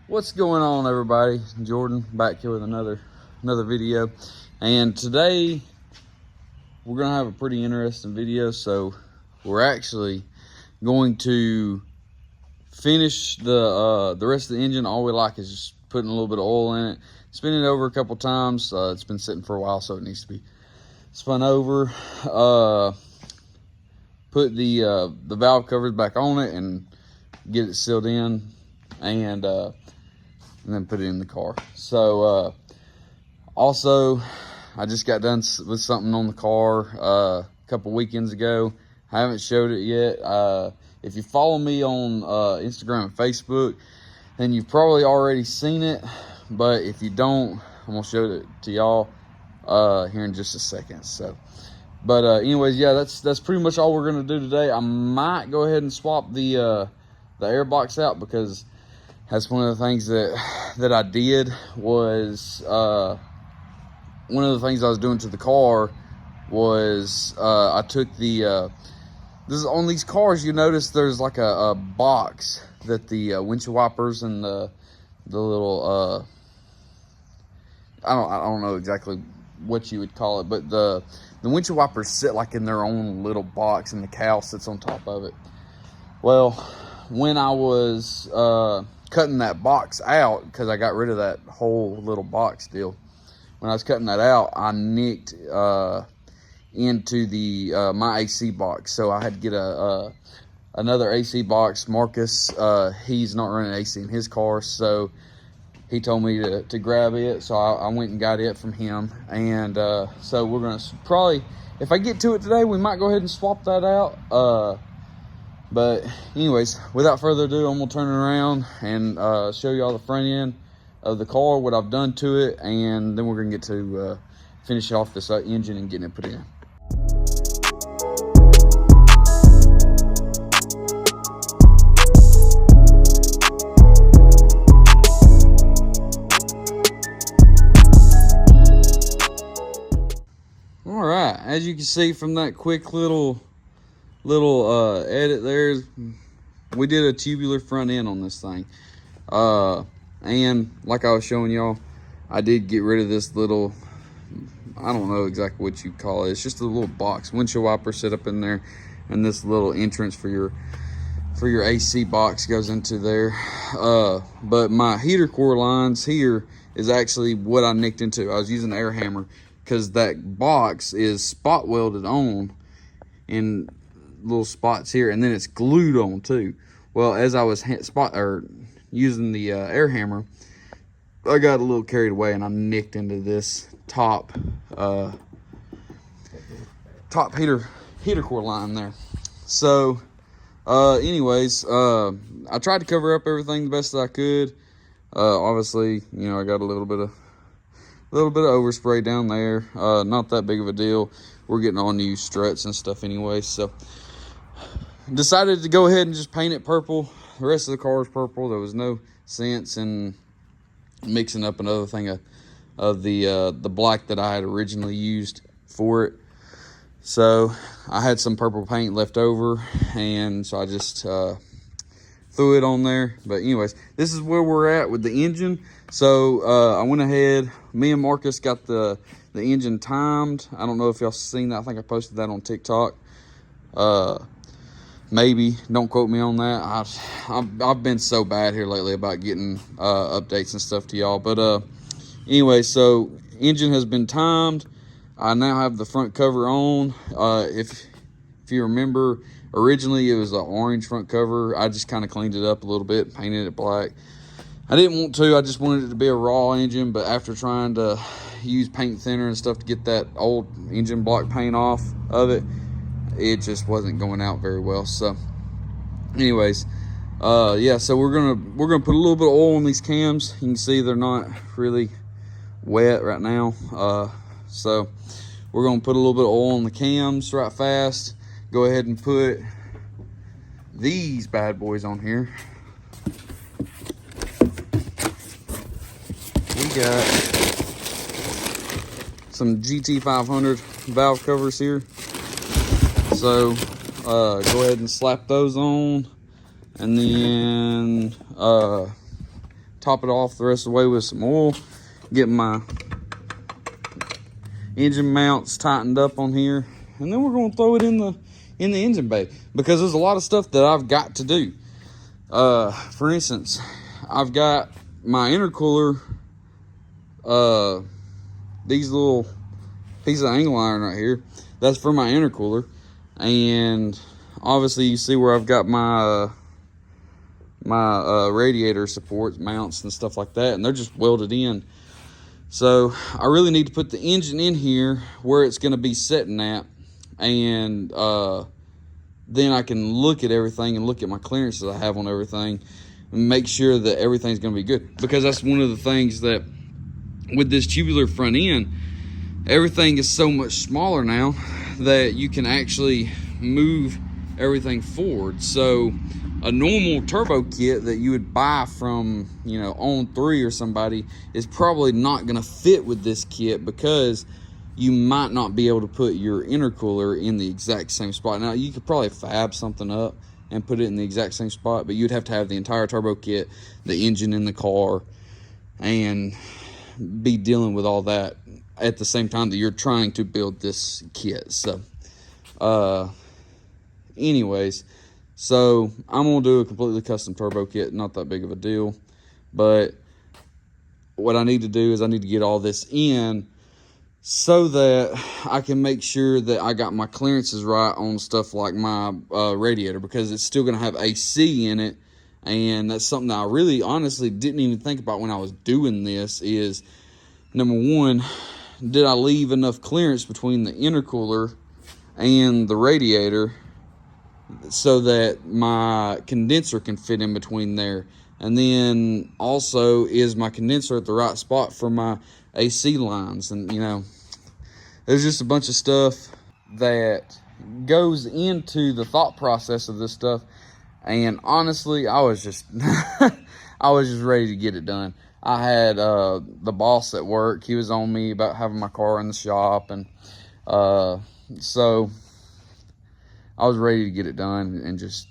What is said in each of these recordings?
What's going on, everybody? Jordan back here with another video, and today we're gonna have a pretty interesting video. So we're actually going to finish the rest of the engine. All we like is just putting a little bit of oil in it, spin it over a couple times. It's been sitting for a while, so it needs to be spun over. Put the valve covers back on it and get it sealed in, and then put it in the car. So also, I just got done with something on the car a couple weekends ago. I haven't showed it yet. If you follow me on Instagram and Facebook, then you've probably already seen it. But if you don't, I'm gonna show it to y'all here in just a second. So, but anyways, yeah, that's pretty much all we're gonna do today. I might go ahead and swap the air box out, because that's one of the things that I did. Was one of the things I was doing to the car was I took the this is on these cars. You notice there's like a box that the windshield wipers and the little I don't know exactly what you would call it, but the windshield wipers sit like in their own little box, and the cowl sits on top of it. Well, when I was cutting that box out, because I got rid of that whole little box deal, when I was cutting that out, I nicked into the my AC box. So I had to get another AC box. Marcus, he's not running AC in his car, so he told me to grab it. So I went and got it from him, and so we're gonna probably, if I get to it today, we might go ahead and swap that out. But anyways, without further ado, I'm gonna turn it around and show y'all the front end of the car, what I've done to it, and then we're gonna get to finish off this engine and getting it put in. All right, as you can see from that quick little edit there, we did a tubular front end on this thing, and like I was showing y'all, I did get rid of this little, I don't know exactly what you call it, it's just a little box, windshield wiper set up in there, and this little entrance for your AC box goes into there. But my heater core lines here is actually what I nicked into. I was using the air hammer, because that box is spot welded on in little spots here, and then it's glued on too. Well, as I was using the air hammer, I got a little carried away, and I nicked into this top heater core line there. So anyways, I tried to cover up everything the best that I could. Obviously, you know, I got a little bit of overspray down there. Not that big of a deal. We're getting all new struts and stuff anyway, so decided to go ahead and just paint it purple. The rest of the car is purple. There was no sense in mixing up another thing of the black that I had originally used for it. So I had some purple paint left over, and so I just threw it on there. But anyways, this is where we're at with the engine. So I went ahead, me and Marcus got the engine timed. I don't know if y'all seen that. I think I posted that on TikTok. Maybe, don't quote me on that. I've been so bad here lately about getting updates and stuff to y'all. But anyway, so engine has been timed. I now have the front cover on. If you remember, originally it was an orange front cover. I just kind of cleaned it up a little bit, painted it black. I didn't want to. I just wanted it to be a raw engine, but after trying to use paint thinner and stuff to get that old engine block paint off of it, it just wasn't going out very well. So anyways, yeah, so we're gonna put a little bit of oil on these cams. You can see they're not really wet right now, so we're gonna put a little bit of oil on the cams right fast. Go ahead and put these bad boys on here. We got some GT500 valve covers here. So go ahead and slap those on, and then top it off the rest of the way with some oil, get my engine mounts tightened up on here, and then we're going to throw it in the engine bay, because there's a lot of stuff that I've got to do. For instance, I've got my intercooler, these little pieces of angle iron right here, that's for my intercooler. And obviously you see where I've got my radiator supports, mounts and stuff like that, and they're just welded in. So I really need to put the engine in here where it's going to be sitting at, and then I can look at everything and look at my clearances I have on everything and make sure that everything's going to be good. Because that's one of the things that with this tubular front end, everything is so much smaller now that you can actually move everything forward. So a normal turbo kit that you would buy from, you know, On3 or somebody is probably not going to fit with this kit, because you might not be able to put your intercooler in the exact same spot. Now, you could probably fab something up and put it in the exact same spot, but you'd have to have the entire turbo kit, the engine in the car, and be dealing with all that at the same time that you're trying to build this kit. So anyways, so I'm gonna do a completely custom turbo kit, not that big of a deal, but what I need to do is I need to get all this in so that I can make sure that I got my clearances right on stuff like my radiator, because it's still gonna have AC in it. And that's something that I really honestly didn't even think about when I was doing this. Is number one, did I leave enough clearance between the intercooler and the radiator so that my condenser can fit in between there? And then also, is my condenser at the right spot for my AC lines? And you know, there's just a bunch of stuff that goes into the thought process of this stuff. And honestly, I was just I was just ready to get it done. I had the boss at work, he was on me about having my car in the shop, and so I was ready to get it done and just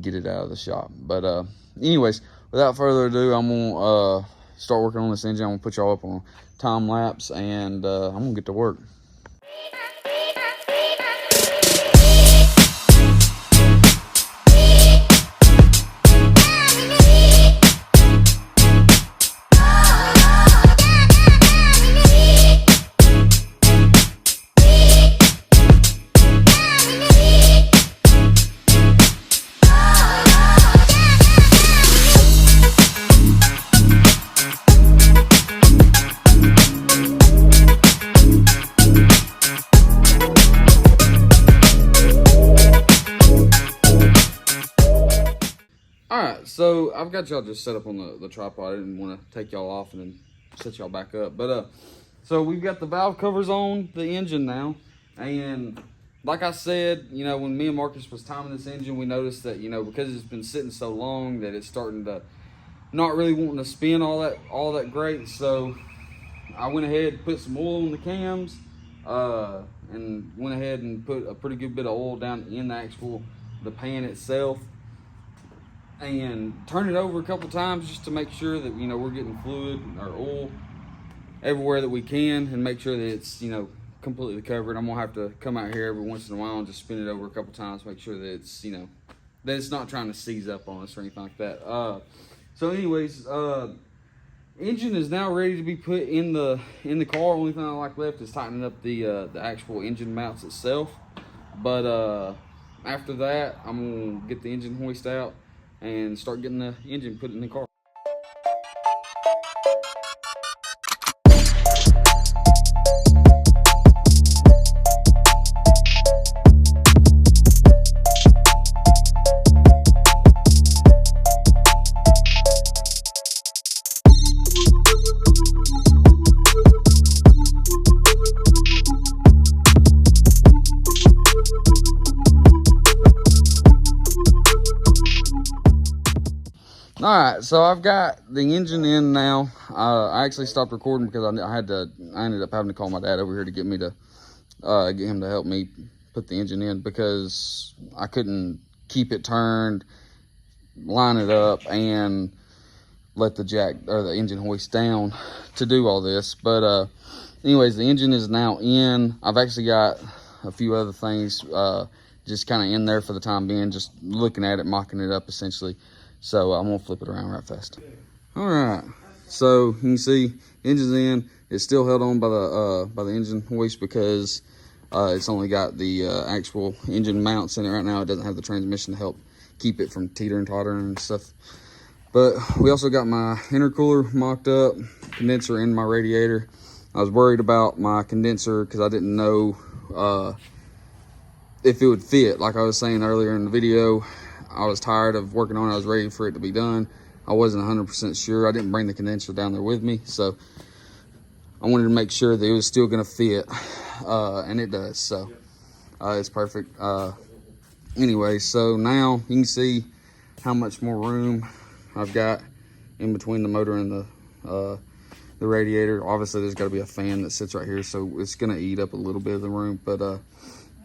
get it out of the shop. But anyways, without further ado, I'm gonna start working on this engine. I'm gonna put y'all up on time lapse, and I'm gonna get to work. So I've got y'all just set up on the tripod. I didn't want to take y'all off and then set y'all back up. But so we've got the valve covers on the engine now. And like I said, you know, when me and Marcus was timing this engine, we noticed that, you know, because it's been sitting so long that it's starting to not really wanting to spin all that great. So I went ahead and put some oil on the cams, and went ahead and put a pretty good bit of oil down in the pan itself, and turn it over a couple times just to make sure that, you know, we're getting fluid or oil everywhere that we can, and make sure that it's, you know, completely covered. I'm gonna have to come out here every once in a while and just spin it over a couple times, make sure that it's, you know, that it's not trying to seize up on us or anything like that. So anyways, engine is now ready to be put in the car. Only thing I like left is tightening up the actual engine mounts itself. But after that, I'm gonna get the engine hoist out and start getting the engine put in the car. All right, so I've got the engine in now. I actually stopped recording because I ended up having to call my dad over here to get me to get him to help me put the engine in, because I couldn't keep it turned, line it up, and let the jack or the engine hoist down to do all this. But anyways, the engine is now in. I've actually got a few other things just kind of in there for the time being, just looking at it, mocking it up essentially. So I'm gonna flip it around right fast. All right, so you can see engine's in. It's still held on by the engine hoist because it's only got the actual engine mounts in it right now. It doesn't have the transmission to help keep it from teetering, tottering and stuff. But we also got my intercooler mocked up, condenser in my radiator. I was worried about my condenser because I didn't know if it would fit. Like I was saying earlier in the video, I was tired of working on it. I was ready for it to be done. I wasn't 100% sure. I didn't bring the condenser down there with me, so I wanted to make sure that it was still gonna fit, and it does, so it's perfect. Anyway, so now you can see how much more room I've got in between the motor and the radiator. Obviously there's got to be a fan that sits right here, so it's gonna eat up a little bit of the room, but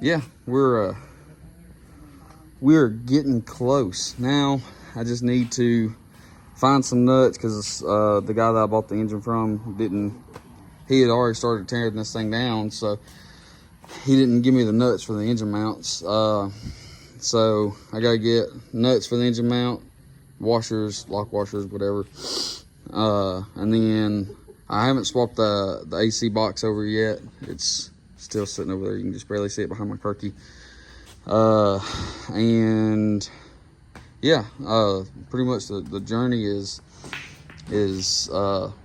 yeah, we're getting close. Now I just need to find some nuts because the guy that I bought the engine from he had already started tearing this thing down, so he didn't give me the nuts for the engine mounts. So I gotta get nuts for the engine mount, washers, lock washers, whatever. And then I haven't swapped the AC box over yet. It's still sitting over there. You can just barely see it behind my Kirky. And yeah, pretty much the journey is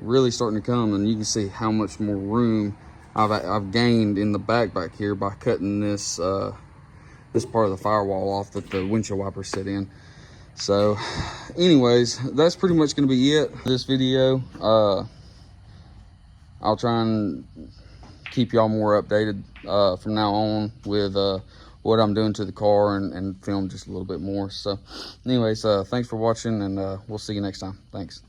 really starting to come, and you can see how much more room I've gained in the back here by cutting this this part of the firewall off that the windshield wipers sit in. So anyways, that's pretty much going to be it for this video. I'll try and keep y'all more updated from now on with what I'm doing to the car and film just a little bit more. So anyways, thanks for watching, and we'll see you next time. Thanks.